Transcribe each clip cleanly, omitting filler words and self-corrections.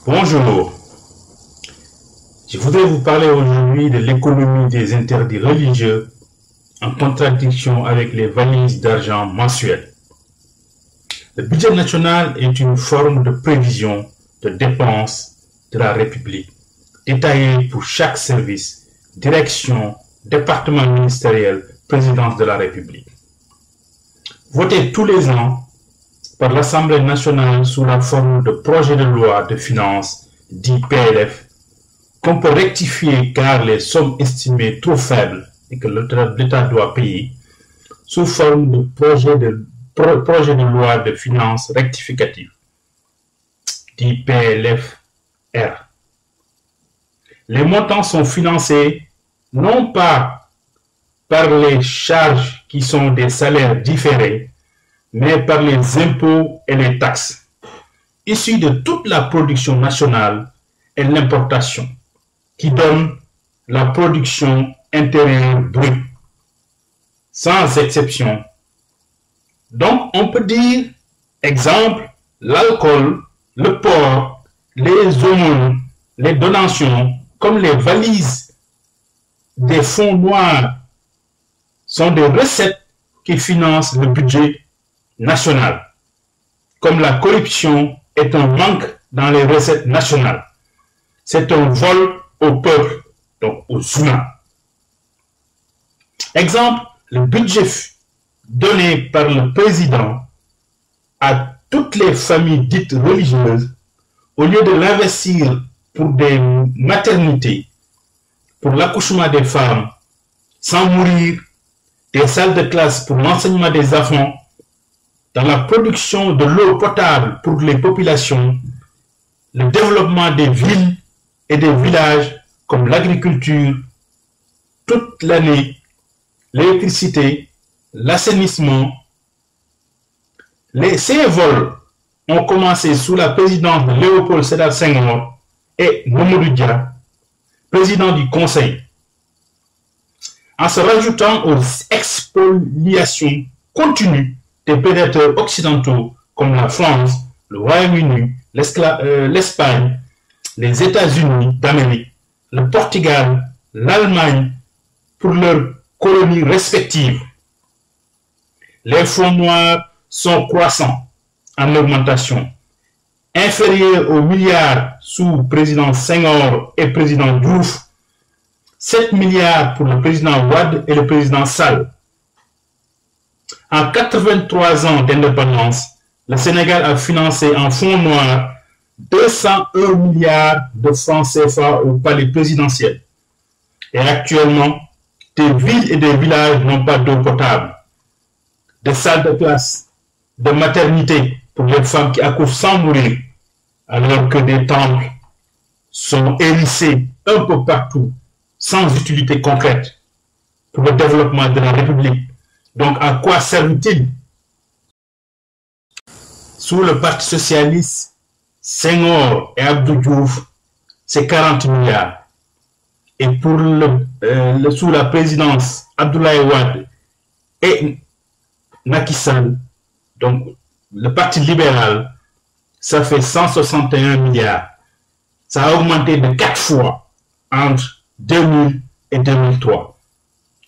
Bonjour, je voudrais vous parler aujourd'hui de l'économie des interdits religieux en contradiction avec les valises d'argent mensuelles. Le budget national est une forme de prévision de dépenses de la République, détaillée pour chaque service, direction, département ministériel, présidence de la République. Voté tous les ans par l'Assemblée nationale sous la forme de projet de loi de finances, dit PLF, qu'on peut rectifier car les sommes estimées trop faibles et que l'État doit payer, sous forme de projet de loi de finances rectificative, dit PLFR. Les montants sont financés non pas par les charges qui sont des salaires différés, mais par les impôts et les taxes, issus de toute la production nationale et l'importation, qui donnent la production intérieure brute, sans exception. Donc, on peut dire, exemple, l'alcool, le porc, les aumônes, les donations, comme les valises des fonds noirs, sont des recettes qui financent le budget national. Comme la corruption est un manque dans les recettes nationales, c'est un vol au peuple, donc aux humains. Exemple, le budget donné par le président à toutes les familles dites religieuses, au lieu de l'investir pour des maternités, pour l'accouchement des femmes, sans mourir, des salles de classe pour l'enseignement des enfants, dans la production de l'eau potable pour les populations, le développement des villes et des villages comme l'agriculture, toute l'année, l'électricité, l'assainissement. Ces vols ont commencé sous la présidence de Léopold Sédar Senghor et Mamadou Dia, président du Conseil, en se rajoutant aux expoliations continues des prédateurs occidentaux comme la France, le Royaume-Uni, l'Espagne, les États-Unis d'Amérique, le Portugal, l'Allemagne, pour leurs colonies respectives. Les fonds noirs sont croissants en augmentation, inférieurs aux milliards sous président Senghor et président Diouf, 7 milliards pour le président Wade et le président Sall. En 83 ans d'indépendance, le Sénégal a financé en fonds noirs 201 milliards de francs CFA au palais présidentiel. Et actuellement, des villes et des villages n'ont pas d'eau potable, des salles de classe, de maternité pour les femmes qui accouchent sans mourir, alors que des temples sont hérissés un peu partout, sans utilité concrète pour le développement de la République. Donc, à quoi servent-ils? Sous le Parti socialiste, Senghor et Abdou Diouf, c'est 40 milliards. Et pour sous la présidence Abdoulaye Wade et Macky Sall, donc le Parti libéral, ça fait 161 milliards. Ça a augmenté de 4 fois entre 2000 et 2003.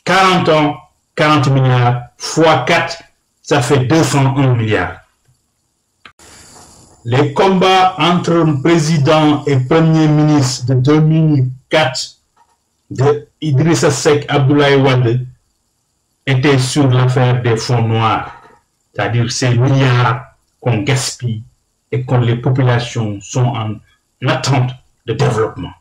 40 ans, 40 milliards, fois 4, ça fait 201 milliards. Les combats entre président et premier ministre de 2004 de Idrissa Seck Abdoulaye Wade étaient sur l'affaire des fonds noirs, c'est-à-dire ces milliards qu'on gaspille et que les populations sont en attente de développement.